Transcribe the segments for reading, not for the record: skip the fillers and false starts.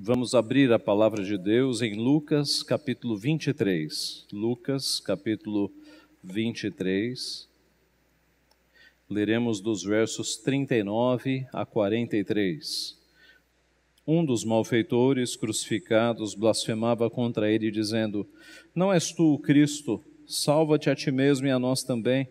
Vamos abrir a palavra de Deus em Lucas, capítulo 23. Lucas, capítulo 23. Leremos dos versos 39 a 43. Um dos malfeitores crucificados blasfemava contra ele, dizendo: Não és tu o Cristo? Salva-te a ti mesmo e a nós também.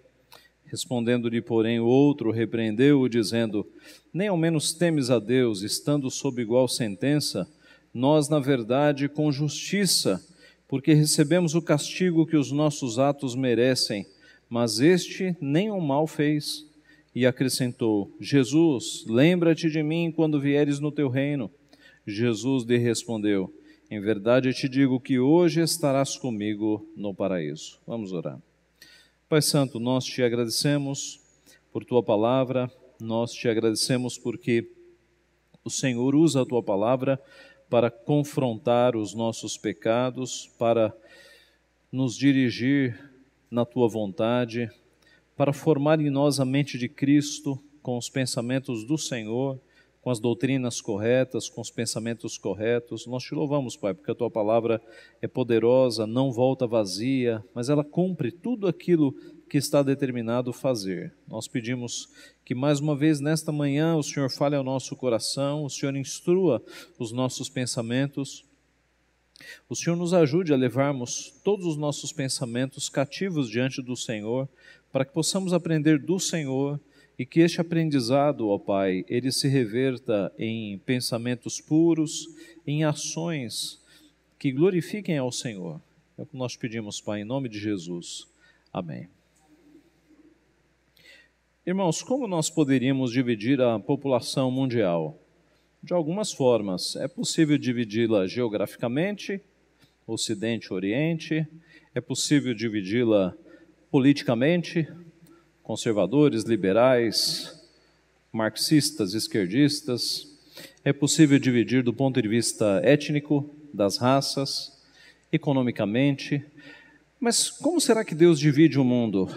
Respondendo-lhe, porém, o outro repreendeu-o, dizendo: Nem ao menos temes a Deus, estando sob igual sentença? Nós, na verdade, com justiça, porque recebemos o castigo que os nossos atos merecem, mas este nem o mal fez. E acrescentou: Jesus, lembra-te de mim quando vieres no teu reino. Jesus lhe respondeu: Em verdade te digo que hoje estarás comigo no paraíso. Vamos orar. Pai Santo, nós te agradecemos por tua palavra, nós te agradecemos porque o Senhor usa a tua palavra para confrontar os nossos pecados, para nos dirigir na tua vontade, para formar em nós a mente de Cristo com os pensamentos do Senhor, com as doutrinas corretas, com os pensamentos corretos. Nós te louvamos, Pai, porque a tua palavra é poderosa, não volta vazia, mas ela cumpre tudo aquilo que está determinado fazer. Nós pedimos que mais uma vez nesta manhã o Senhor fale ao nosso coração, o Senhor instrua os nossos pensamentos, o Senhor nos ajude a levarmos todos os nossos pensamentos cativos diante do Senhor, para que possamos aprender do Senhor e que este aprendizado, ó Pai, ele se reverta em pensamentos puros, em ações que glorifiquem ao Senhor. É o que nós pedimos, Pai, em nome de Jesus. Amém. Irmãos, como nós poderíamos dividir a população mundial? De algumas formas. É possível dividi-la geograficamente, Ocidente, Oriente. É possível dividi-la politicamente, conservadores, liberais, marxistas, esquerdistas. É possível dividir do ponto de vista étnico, das raças, economicamente. Mas como será que Deus divide o mundo?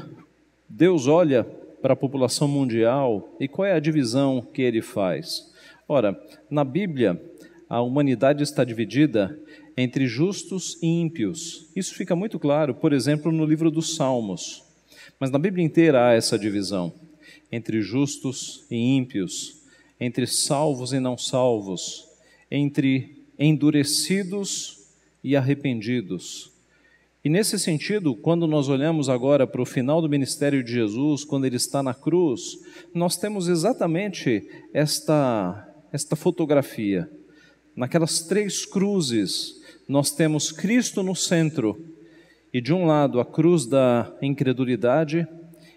Deus olha para a população mundial e qual é a divisão que ele faz? Ora, na Bíblia, a humanidade está dividida entre justos e ímpios. Isso fica muito claro, por exemplo, no livro dos Salmos. Mas na Bíblia inteira há essa divisão entre justos e ímpios, entre salvos e não salvos, entre endurecidos e arrependidos. E nesse sentido, quando nós olhamos agora para o final do ministério de Jesus, quando ele está na cruz, nós temos exatamente esta fotografia. Naquelas três cruzes, nós temos Cristo no centro, e de um lado a cruz da incredulidade,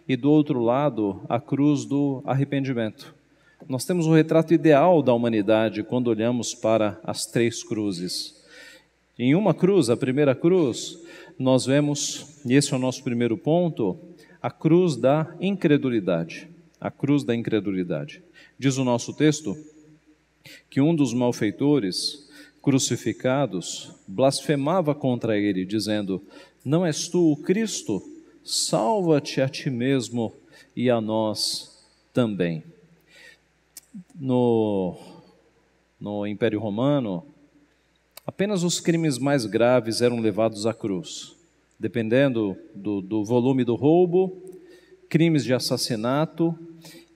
e do outro lado a cruz do arrependimento. Nós temos o retrato ideal da humanidade quando olhamos para as três cruzes. Em uma cruz, a primeira cruz, nós vemos, e esse é o nosso primeiro ponto, a cruz da incredulidade. A cruz da incredulidade. Diz o nosso texto que um dos malfeitores crucificados blasfemava contra ele, dizendo: Não és tu o Cristo? Salva-te a ti mesmo e a nós também. No Império Romano, apenas os crimes mais graves eram levados à cruz. Dependendo do volume do roubo, crimes de assassinato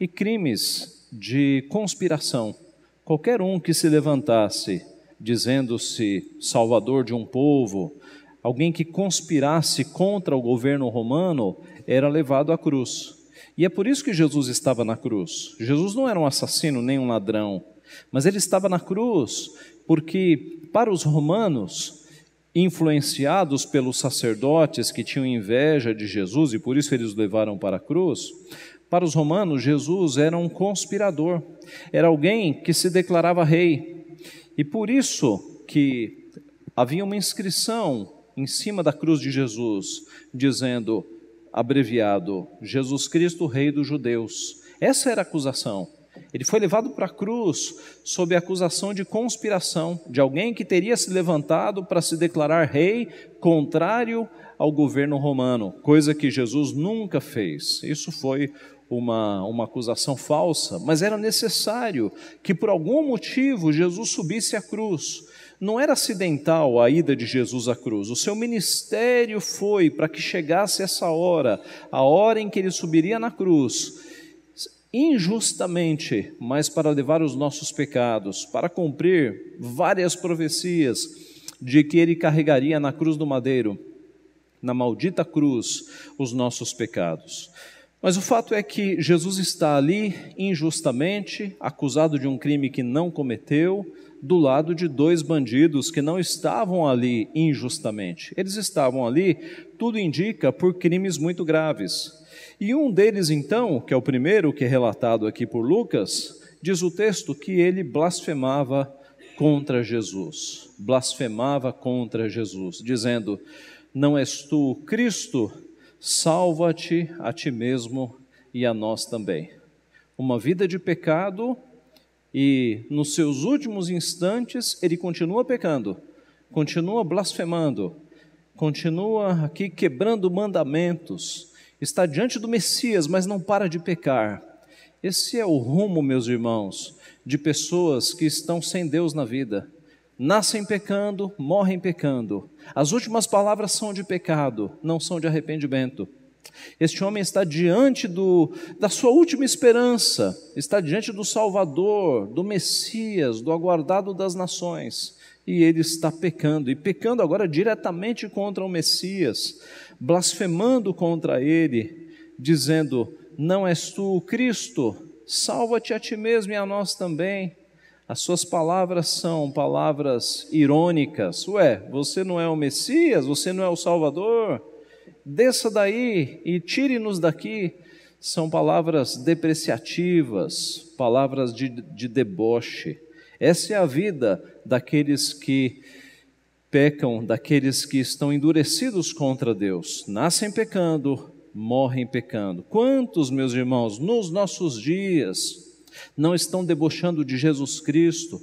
e crimes de conspiração. Qualquer um que se levantasse dizendo-se salvador de um povo, alguém que conspirasse contra o governo romano, era levado à cruz. E é por isso que Jesus estava na cruz. Jesus não era um assassino nem um ladrão, mas ele estava na cruz porque, para os romanos, influenciados pelos sacerdotes que tinham inveja de Jesus, e por isso eles o levaram para a cruz, para os romanos, Jesus era um conspirador, era alguém que se declarava rei. E por isso que havia uma inscrição em cima da cruz de Jesus, dizendo, abreviado, Jesus Cristo, Rei dos Judeus. Essa era a acusação. Ele foi levado para a cruz sob a acusação de conspiração, de alguém que teria se levantado para se declarar rei contrário ao governo romano, coisa que Jesus nunca fez. Isso foi uma acusação falsa, mas era necessário que por algum motivo Jesus subisse à cruz. Não era acidental a ida de Jesus à cruz. O seu ministério foi para que chegasse essa hora, a hora em que ele subiria na cruz, injustamente, mas para levar os nossos pecados, para cumprir várias profecias de que ele carregaria na cruz do madeiro, na maldita cruz, os nossos pecados. Mas o fato é que Jesus está ali injustamente, acusado de um crime que não cometeu, do lado de dois bandidos que não estavam ali injustamente. Eles estavam ali, tudo indica, por crimes muito graves. E um deles, então, que é o primeiro que é relatado aqui por Lucas, diz o texto que ele blasfemava contra Jesus. Blasfemava contra Jesus, dizendo: não és tu o Cristo? Salva-te a ti mesmo e a nós também. Uma vida de pecado, e nos seus últimos instantes ele continua pecando, continua blasfemando, continua aqui quebrando mandamentos, está diante do Messias, mas não para de pecar. Esse é o rumo, meus irmãos, de pessoas que estão sem Deus na vida. Nascem pecando, morrem pecando. As últimas palavras são de pecado, não são de arrependimento. Este homem está diante da sua última esperança, está diante do Salvador, do Messias, do aguardado das nações, e ele está pecando, e pecando agora diretamente contra o Messias, blasfemando contra ele, dizendo: não és tu o Cristo? Salva-te a ti mesmo e a nós também. As suas palavras são palavras irônicas. Ué, você não é o Messias? Você não é o Salvador? Desça daí e tire-nos daqui. São palavras depreciativas, palavras de deboche. Essa é a vida daqueles que pecam, daqueles que estão endurecidos contra Deus. Nascem pecando, morrem pecando. Quantos, meus irmãos, nos nossos dias não estão debochando de Jesus Cristo?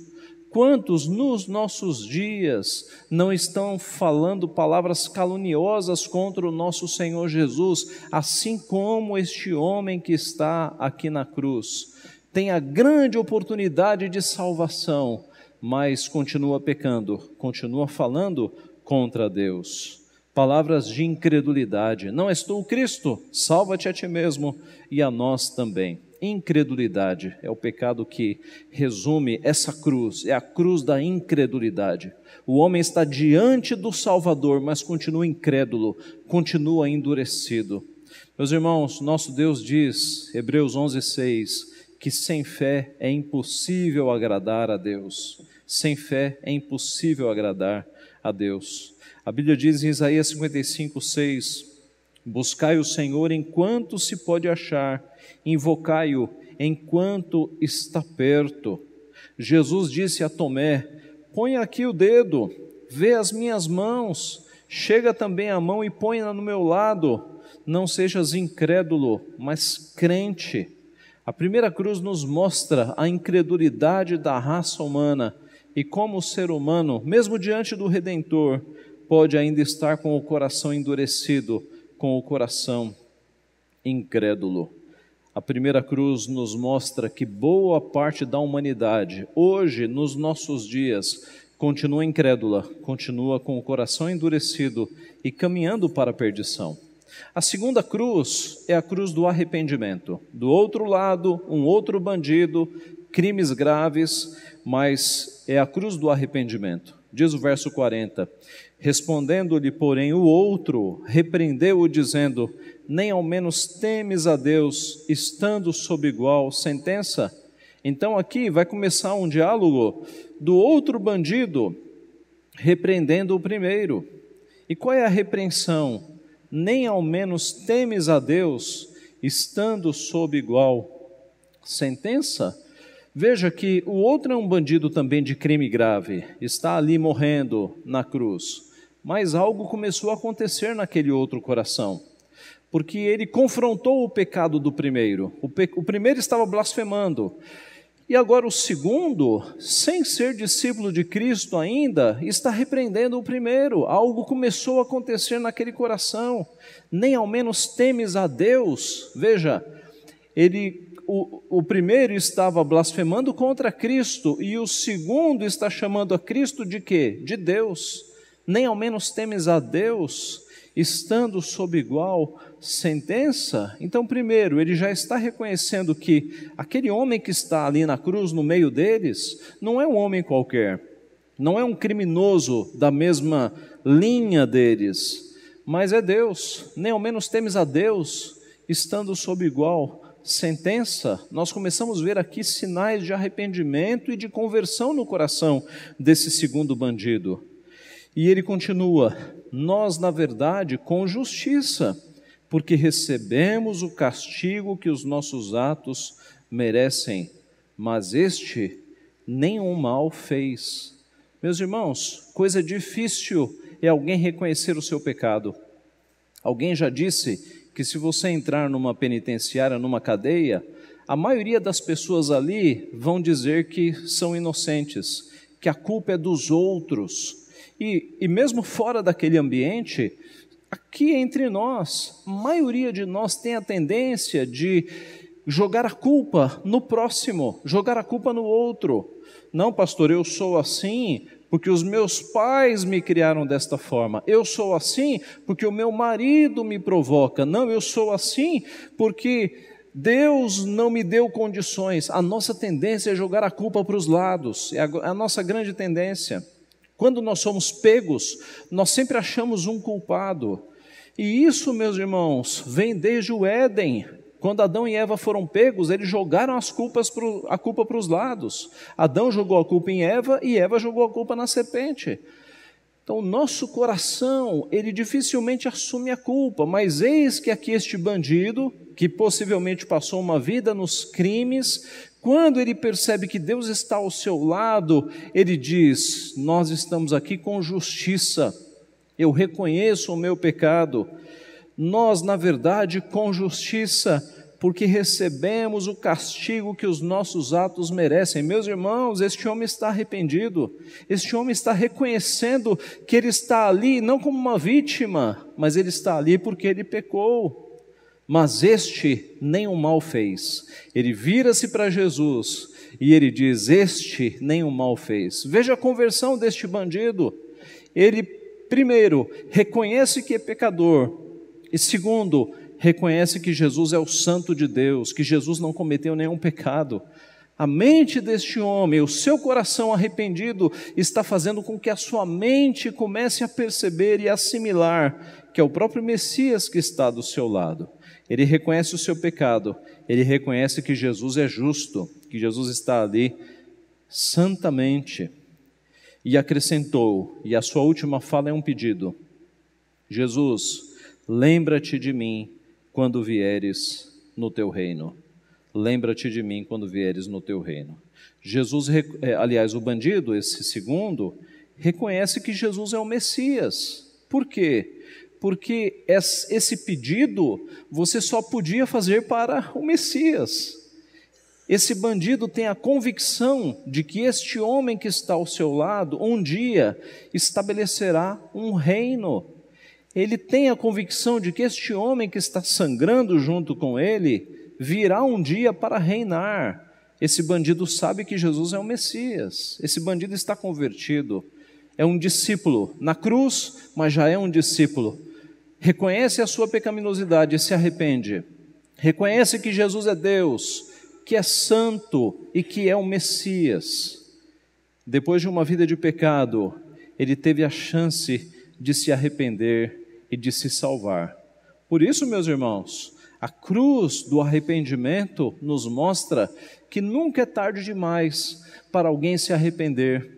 Quantos nos nossos dias não estão falando palavras caluniosas contra o nosso Senhor Jesus, assim como este homem que está aqui na cruz? Tem a grande oportunidade de salvação, mas continua pecando, continua falando contra Deus. Palavras de incredulidade. Não és tu o Cristo? Salva-te a ti mesmo e a nós também. Incredulidade é o pecado que resume essa cruz, é a cruz da incredulidade. O homem está diante do Salvador, mas continua incrédulo, continua endurecido. Meus irmãos, nosso Deus diz, Hebreus 11:6, que sem fé é impossível agradar a Deus. Sem fé é impossível agradar a Deus. A Bíblia diz em Isaías 55:6, buscai o Senhor enquanto se pode achar, invocai-o enquanto está perto. Jesus disse a Tomé: põe aqui o dedo, vê as minhas mãos, chega também a mão e põe-na no meu lado. Não sejas incrédulo, mas crente. A primeira cruz nos mostra a incredulidade da raça humana e como o ser humano, mesmo diante do Redentor, pode ainda estar com o coração endurecido, com o coração incrédulo. A primeira cruz nos mostra que boa parte da humanidade, hoje, nos nossos dias, continua incrédula, continua com o coração endurecido e caminhando para a perdição. A segunda cruz é a cruz do arrependimento. Do outro lado, um outro bandido, crimes graves, mas é a cruz do arrependimento. Diz o verso 40, respondendo-lhe, porém, o outro, repreendeu-o, dizendo: nem ao menos temes a Deus, estando sob igual sentença? Então aqui vai começar um diálogo do outro bandido, repreendendo o primeiro. E qual é a repreensão? Nem ao menos temes a Deus, estando sob igual sentença? Veja que o outro é um bandido também de crime grave, está ali morrendo na cruz, mas algo começou a acontecer naquele outro coração, porque ele confrontou o pecado do primeiro. O primeiro estava blasfemando, e agora o segundo, sem ser discípulo de Cristo ainda, está repreendendo o primeiro. Algo começou a acontecer naquele coração. Nem ao menos temes a Deus. Veja, ele o primeiro estava blasfemando contra Cristo e o segundo está chamando a Cristo de quê? De Deus. Nem ao menos temes a Deus, estando sob igual sentença? Então, primeiro, ele já está reconhecendo que aquele homem que está ali na cruz, no meio deles, não é um homem qualquer, não é um criminoso da mesma linha deles, mas é Deus. Nem ao menos temes a Deus, estando sob igual sentença. Nós começamos a ver aqui sinais de arrependimento e de conversão no coração desse segundo bandido. E ele continua: nós, na verdade, com justiça, porque recebemos o castigo que os nossos atos merecem, mas este nenhum mal fez. Meus irmãos, coisa difícil é alguém reconhecer o seu pecado. Alguém já disse que se você entrar numa penitenciária, numa cadeia, a maioria das pessoas ali vão dizer que são inocentes, que a culpa é dos outros. E mesmo fora daquele ambiente, aqui entre nós, a maioria de nós tem a tendência de jogar a culpa no próximo, jogar a culpa no outro. Não, pastor, eu sou assim porque os meus pais me criaram desta forma. Eu sou assim porque o meu marido me provoca. Não, eu sou assim porque Deus não me deu condições. A nossa tendência é jogar a culpa para os lados, é a nossa grande tendência. Quando nós somos pegos, nós sempre achamos um culpado. E isso, meus irmãos, vem desde o Éden. Quando Adão e Eva foram pegos, eles jogaram a culpa para os lados. Adão jogou a culpa em Eva e Eva jogou a culpa na serpente. Então, o nosso coração, ele dificilmente assume a culpa, mas eis que aqui este bandido, que possivelmente passou uma vida nos crimes, quando ele percebe que Deus está ao seu lado, ele diz: nós estamos aqui com justiça, eu reconheço o meu pecado. Nós, na verdade, com justiça, porque recebemos o castigo que os nossos atos merecem. Meus irmãos, este homem está arrependido, este homem está reconhecendo que ele está ali não como uma vítima, mas ele está ali porque ele pecou. Mas este nenhum mal fez. Ele vira-se para Jesus e ele diz: este nenhum mal fez. Veja a conversão deste bandido. Ele, primeiro, reconhece que é pecador. E segundo, reconhece que Jesus é o Santo de Deus, que Jesus não cometeu nenhum pecado. A mente deste homem, o seu coração arrependido, está fazendo com que a sua mente comece a perceber e assimilar que é o próprio Messias que está do seu lado. Ele reconhece o seu pecado, ele reconhece que Jesus é justo, que Jesus está ali santamente. E acrescentou, e a sua última fala é um pedido: Jesus, lembra-te de mim quando vieres no teu reino. Lembra-te de mim quando vieres no teu reino. Jesus, aliás, o bandido, esse segundo, reconhece que Jesus é o Messias. Por quê? Porque esse pedido você só podia fazer para o Messias. Esse bandido tem a convicção de que este homem que está ao seu lado, um dia estabelecerá um reino. Ele tem a convicção de que este homem que está sangrando junto com ele, virá um dia para reinar. Esse bandido sabe que Jesus é o Messias. Esse bandido está convertido. É um discípulo na cruz, mas já é um discípulo. Reconhece a sua pecaminosidade e se arrepende. Reconhece que Jesus é Deus, que é santo e que é o Messias. Depois de uma vida de pecado, ele teve a chance de se arrepender e de se salvar. Por isso, meus irmãos, a cruz do arrependimento nos mostra que nunca é tarde demais para alguém se arrepender.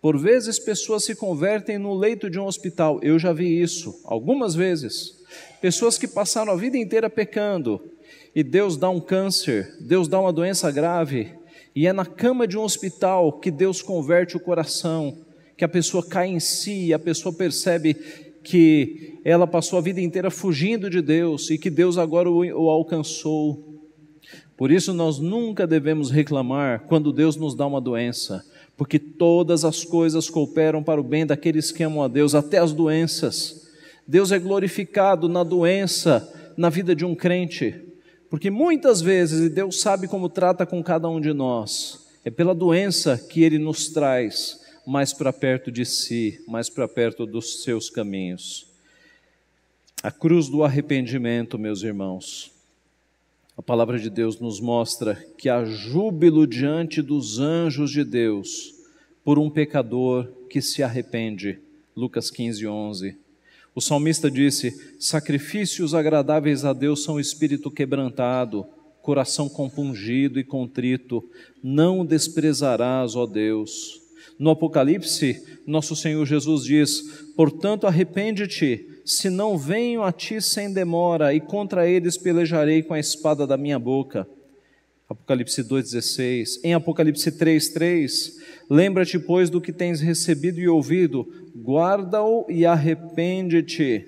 Por vezes pessoas se convertem no leito de um hospital. Eu já vi isso algumas vezes. Pessoas que passaram a vida inteira pecando e Deus dá um câncer, Deus dá uma doença grave e é na cama de um hospital que Deus converte o coração, que a pessoa cai em si e a pessoa percebe que ela passou a vida inteira fugindo de Deus e que Deus agora o alcançou. Por isso nós nunca devemos reclamar quando Deus nos dá uma doença, porque todas as coisas cooperam para o bem daqueles que amam a Deus, até as doenças. Deus é glorificado na doença, na vida de um crente. Porque muitas vezes, e Deus sabe como trata com cada um de nós, é pela doença que Ele nos traz mais para perto de si, mais para perto dos seus caminhos. A cruz do arrependimento, meus irmãos. A palavra de Deus nos mostra que há júbilo diante dos anjos de Deus por um pecador que se arrepende. Lucas 15:11. O salmista disse: sacrifícios agradáveis a Deus são espírito quebrantado, coração compungido e contrito, não o desprezarás, ó Deus. No Apocalipse, nosso Senhor Jesus diz: portanto arrepende-te, senão venho a ti sem demora, e contra eles pelejarei com a espada da minha boca. Apocalipse 2,16. Em Apocalipse 3,3, lembra-te, pois, do que tens recebido e ouvido, guarda-o e arrepende-te.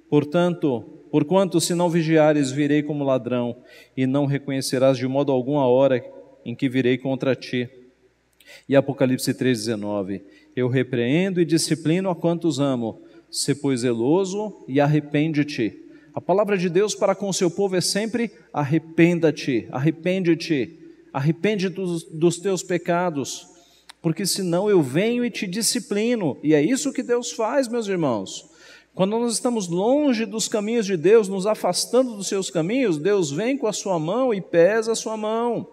Porquanto, se não vigiares, virei como ladrão, e não reconhecerás de modo algum a hora em que virei contra ti. E Apocalipse 3,19, eu repreendo e disciplino a quantos amo, sê pois zeloso e arrepende-te. A palavra de Deus para com o seu povo é sempre: arrependa-te, arrepende-te, arrepende dos teus pecados, porque senão eu venho e te disciplino. E é isso que Deus faz, meus irmãos. Quando nós estamos longe dos caminhos de Deus, nos afastando dos seus caminhos, Deus vem com a sua mão e pesa a sua mão,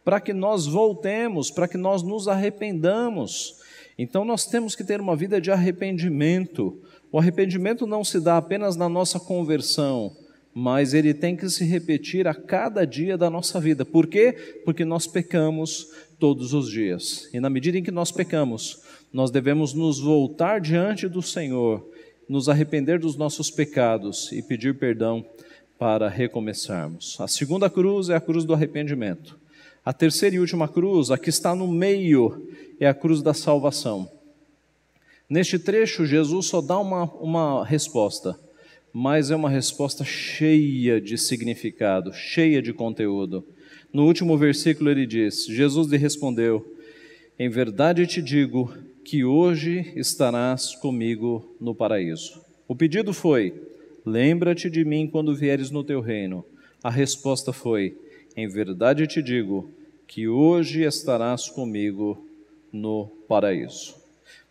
para que nós voltemos, para que nós nos arrependamos. Então nós temos que ter uma vida de arrependimento. O arrependimento não se dá apenas na nossa conversão, mas ele tem que se repetir a cada dia da nossa vida. Por quê? Porque nós pecamos todos os dias. E na medida em que nós pecamos, nós devemos nos voltar diante do Senhor, nos arrepender dos nossos pecados e pedir perdão para recomeçarmos. A segunda cruz é a cruz do arrependimento. A terceira e última cruz, a que está no meio, é a cruz da salvação. Neste trecho, Jesus só dá uma resposta, mas é uma resposta cheia de significado, cheia de conteúdo. No último versículo ele diz: Jesus lhe respondeu: em verdade te digo que hoje estarás comigo no paraíso. O pedido foi: lembra-te de mim quando vieres no teu reino. A resposta foi: em verdade te digo que hoje estarás comigo no paraíso.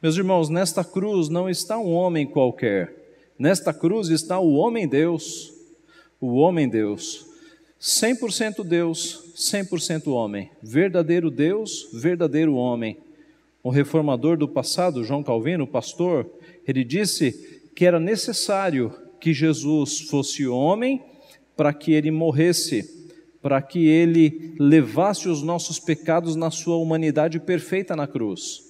Meus irmãos, nesta cruz não está um homem qualquer, nesta cruz está o homem Deus, 100% Deus, 100% homem, verdadeiro Deus, verdadeiro homem. O reformador do passado, João Calvino, o pastor, ele disse que era necessário que Jesus fosse homem para que ele morresse, para que ele levasse os nossos pecados na sua humanidade perfeita na cruz.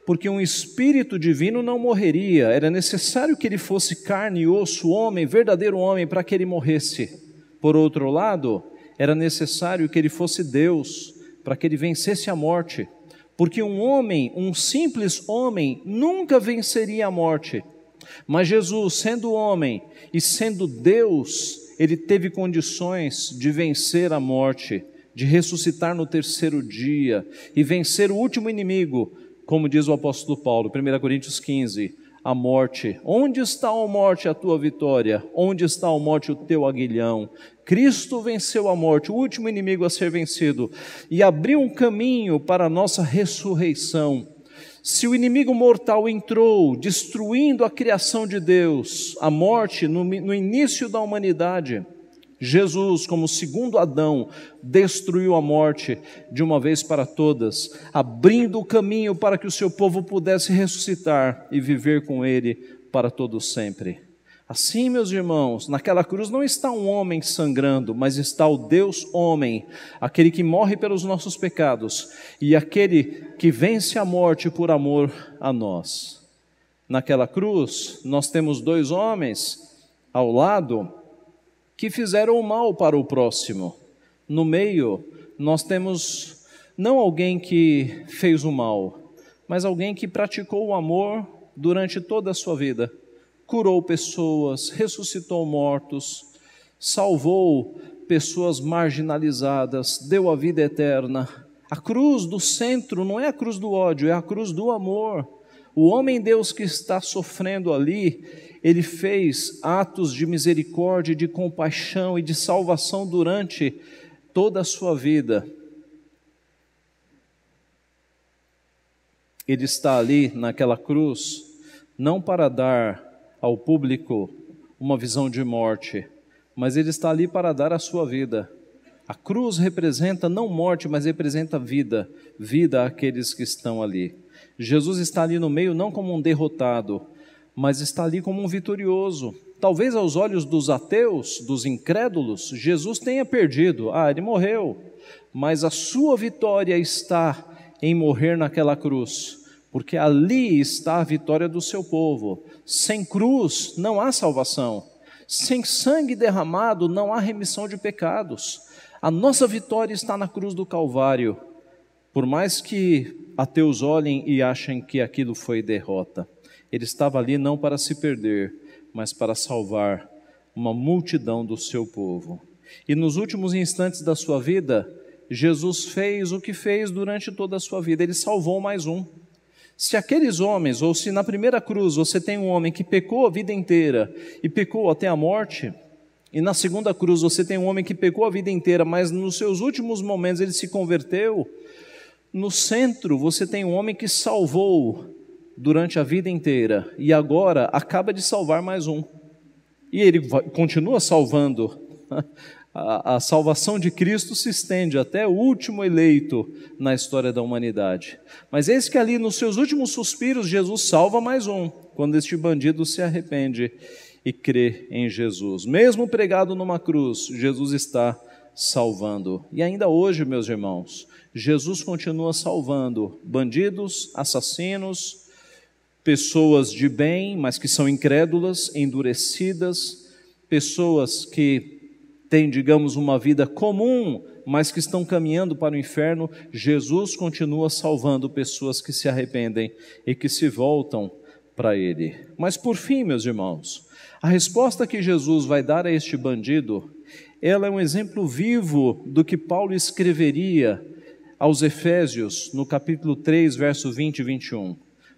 Porque um espírito divino não morreria, era necessário que ele fosse carne e osso, homem, verdadeiro homem, para que ele morresse. Por outro lado, era necessário que ele fosse Deus, para que ele vencesse a morte. Porque um homem, um simples homem, nunca venceria a morte. Mas Jesus, sendo homem e sendo Deus, ele teve condições de vencer a morte, de ressuscitar no terceiro dia e vencer o último inimigo, como diz o apóstolo Paulo, 1 Coríntios 15, a morte. Onde está, ó morte, a tua vitória? Onde está, ó morte, o teu aguilhão? Cristo venceu a morte, o último inimigo a ser vencido, e abriu um caminho para a nossa ressurreição. Se o inimigo mortal entrou, destruindo a criação de Deus, a morte no início da humanidade, Jesus, como segundo Adão, destruiu a morte de uma vez para todas, abrindo o caminho para que o seu povo pudesse ressuscitar e viver com ele para todo sempre. Assim, meus irmãos, naquela cruz não está um homem sangrando, mas está o Deus homem, aquele que morre pelos nossos pecados e aquele que vence a morte por amor a nós. Naquela cruz, nós temos dois homens ao lado que fizeram o mal para o próximo. No meio, nós temos não alguém que fez o mal, mas alguém que praticou o amor durante toda a sua vida. Curou pessoas, ressuscitou mortos, salvou pessoas marginalizadas, deu a vida eterna. A cruz do centro não é a cruz do ódio, é a cruz do amor. O homem-deus que está sofrendo ali, ele fez atos de misericórdia, de compaixão e de salvação durante toda a sua vida. Ele está ali naquela cruz, não para dar ao público uma visão de morte, mas ele está ali para dar a sua vida. A cruz representa não morte, mas representa vida, vida àqueles que estão ali. Jesus está ali no meio não como um derrotado, mas está ali como um vitorioso. Talvez aos olhos dos ateus, dos incrédulos, Jesus tenha perdido. Ele morreu, mas a sua vitória está em morrer naquela cruz, porque ali está a vitória do seu povo. Sem cruz não há salvação, sem sangue derramado não há remissão de pecados. A nossa vitória está na cruz do Calvário, por mais que ateus olhem e achem que aquilo foi derrota. Ele estava ali não para se perder, mas para salvar uma multidão do seu povo. E nos últimos instantes da sua vida, Jesus fez o que fez durante toda a sua vida, ele salvou mais um. Se aqueles homens, ou se na primeira cruz você tem um homem que pecou a vida inteira e pecou até a morte, e na segunda cruz você tem um homem que pecou a vida inteira, mas nos seus últimos momentos ele se converteu, no centro você tem um homem que salvou durante a vida inteira e agora acaba de salvar mais um. E ele continua salvando. A salvação de Cristo se estende até o último eleito na história da humanidade. Mas eis que ali nos seus últimos suspiros Jesus salva mais um, quando este bandido se arrepende e crê em Jesus. Mesmo pregado numa cruz, Jesus está salvando. E ainda hoje, meus irmãos, Jesus continua salvando bandidos, assassinos, pessoas de bem, mas que são incrédulas, endurecidas, pessoas que têm, digamos, uma vida comum, mas que estão caminhando para o inferno. Jesus continua salvando pessoas que se arrependem e que se voltam para Ele. Mas por fim, meus irmãos, a resposta que Jesus vai dar a este bandido, ela é um exemplo vivo do que Paulo escreveria aos Efésios, no capítulo 3, verso 20 e 21.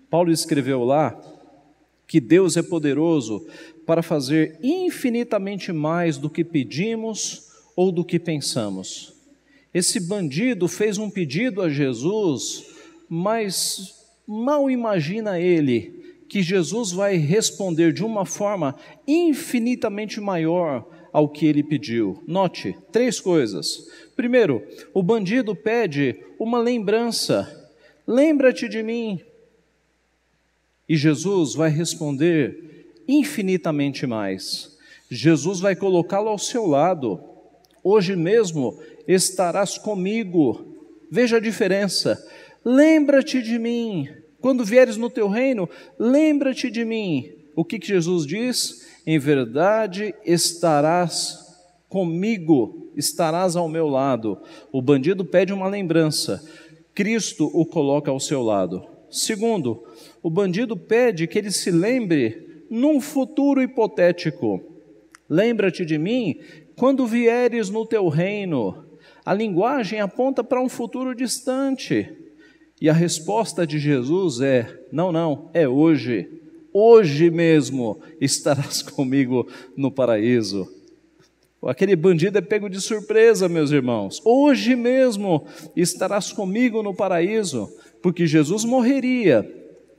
Paulo escreveu lá que Deus é poderoso para fazer infinitamente mais do que pedimos ou do que pensamos. Esse bandido fez um pedido a Jesus, mas mal imagina ele que Jesus vai responder de uma forma infinitamente maior ao que ele pediu. Note, 3 coisas. Primeiro, o bandido pede uma lembrança. Lembra-te de mim. E Jesus vai responder infinitamente mais. Jesus vai colocá-lo ao seu lado. Hoje mesmo estarás comigo. Veja a diferença. Lembra-te de mim. Quando vieres no teu reino, lembra-te de mim. O que Jesus diz? Em verdade estarás comigo, estarás ao meu lado. O bandido pede uma lembrança. Cristo o coloca ao seu lado. Segundo, o bandido pede que ele se lembre num futuro hipotético. Lembra-te de mim quando vieres no teu reino. A linguagem aponta para um futuro distante. E a resposta de Jesus é: não, é hoje. Hoje mesmo estarás comigo no paraíso. Aquele bandido é pego de surpresa, meus irmãos. Hoje mesmo estarás comigo no paraíso, porque Jesus morreria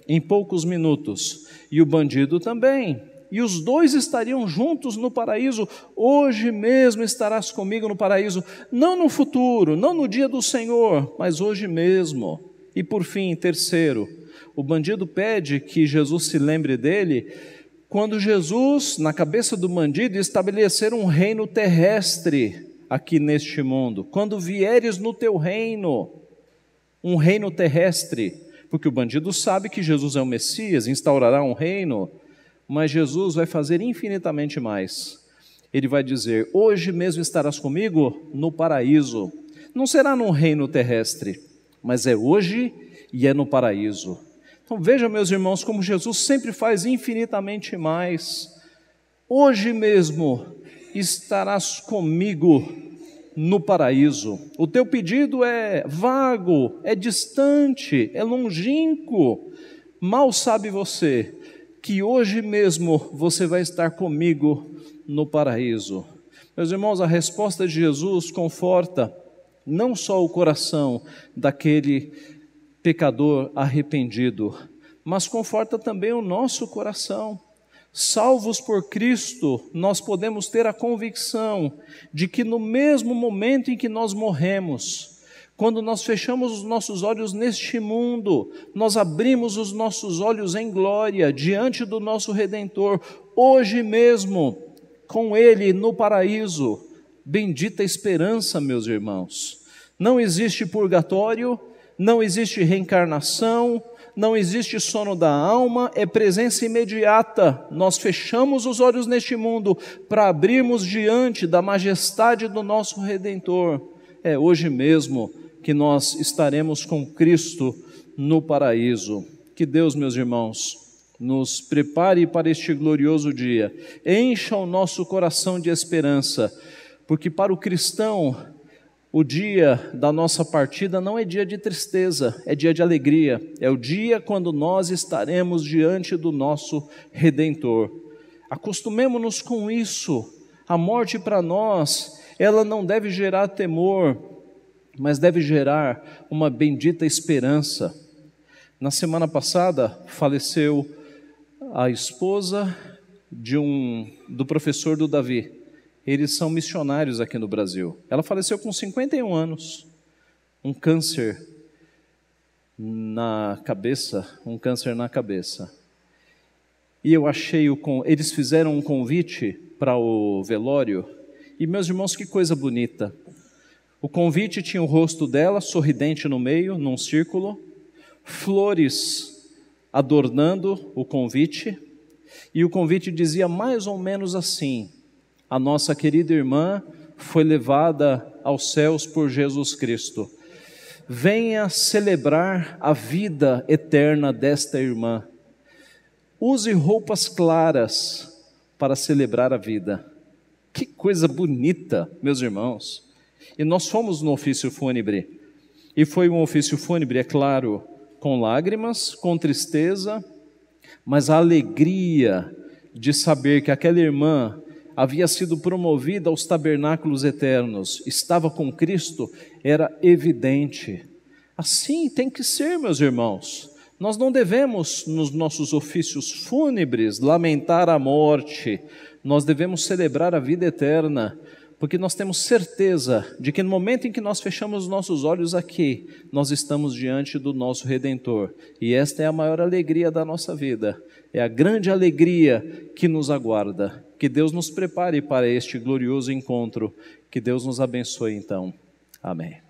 em poucos minutos, e o bandido também. E os dois estariam juntos no paraíso. Hoje mesmo estarás comigo no paraíso, não no futuro, não no dia do Senhor, mas hoje mesmo. E por fim, terceiro, o bandido pede que Jesus se lembre dele quando Jesus, na cabeça do bandido, estabelecer um reino terrestre aqui neste mundo. Quando vieres no teu reino, um reino terrestre, porque o bandido sabe que Jesus é o Messias, instaurará um reino, mas Jesus vai fazer infinitamente mais. Ele vai dizer: hoje mesmo estarás comigo no paraíso. Não será num reino terrestre, mas é hoje e é no paraíso. Então veja, meus irmãos, como Jesus sempre faz infinitamente mais. Hoje mesmo estarás comigo no paraíso. O teu pedido é vago, é distante, é longínquo, Mal sabe você que hoje mesmo você vai estar comigo no paraíso. Meus irmãos, a resposta de Jesus conforta não só o coração daquele pecador arrependido, mas conforta também o nosso coração. Salvos por Cristo, nós podemos ter a convicção de que no mesmo momento em que nós morremos, quando nós fechamos os nossos olhos neste mundo, nós abrimos os nossos olhos em glória diante do nosso Redentor, hoje mesmo, com Ele no paraíso. Bendita esperança, meus irmãos. Não existe purgatório, não existe reencarnação, não existe sono da alma, é presença imediata. Nós fechamos os olhos neste mundo para abrirmos diante da majestade do nosso Redentor. É hoje mesmo que nós estaremos com Cristo no paraíso. Que Deus, meus irmãos, nos prepare para este glorioso dia, encha o nosso coração de esperança, porque para o cristão, o dia da nossa partida não é dia de tristeza, é dia de alegria, é o dia quando nós estaremos diante do nosso Redentor. Acostumemo-nos com isso. A morte para nós, ela não deve gerar temor, mas deve gerar uma bendita esperança. Na semana passada, faleceu a esposa do professor do Davi. Eles são missionários aqui no Brasil. Ela faleceu com 51 anos, um câncer na cabeça. E eu achei, eles fizeram um convite para o velório, e meus irmãos, que coisa bonita. O convite tinha o rosto dela, sorridente no meio, num círculo, flores adornando o convite, e o convite dizia mais ou menos assim: a nossa querida irmã foi levada aos céus por Jesus Cristo. Venha celebrar a vida eterna desta irmã. Use roupas claras para celebrar a vida. Que coisa bonita, meus irmãos. E nós fomos no ofício fúnebre, e foi um ofício fúnebre, é claro, com lágrimas, com tristeza, mas a alegria de saber que aquela irmã havia sido promovida aos tabernáculos eternos, estava com Cristo, era evidente. Assim tem que ser, meus irmãos. Nós não devemos, nos nossos ofícios fúnebres, lamentar a morte, nós devemos celebrar a vida eterna, porque nós temos certeza de que no momento em que nós fechamos os nossos olhos aqui, nós estamos diante do nosso Redentor, e esta é a maior alegria da nossa vida, é a grande alegria que nos aguarda. Que Deus nos prepare para este glorioso encontro, que Deus nos abençoe então. Amém.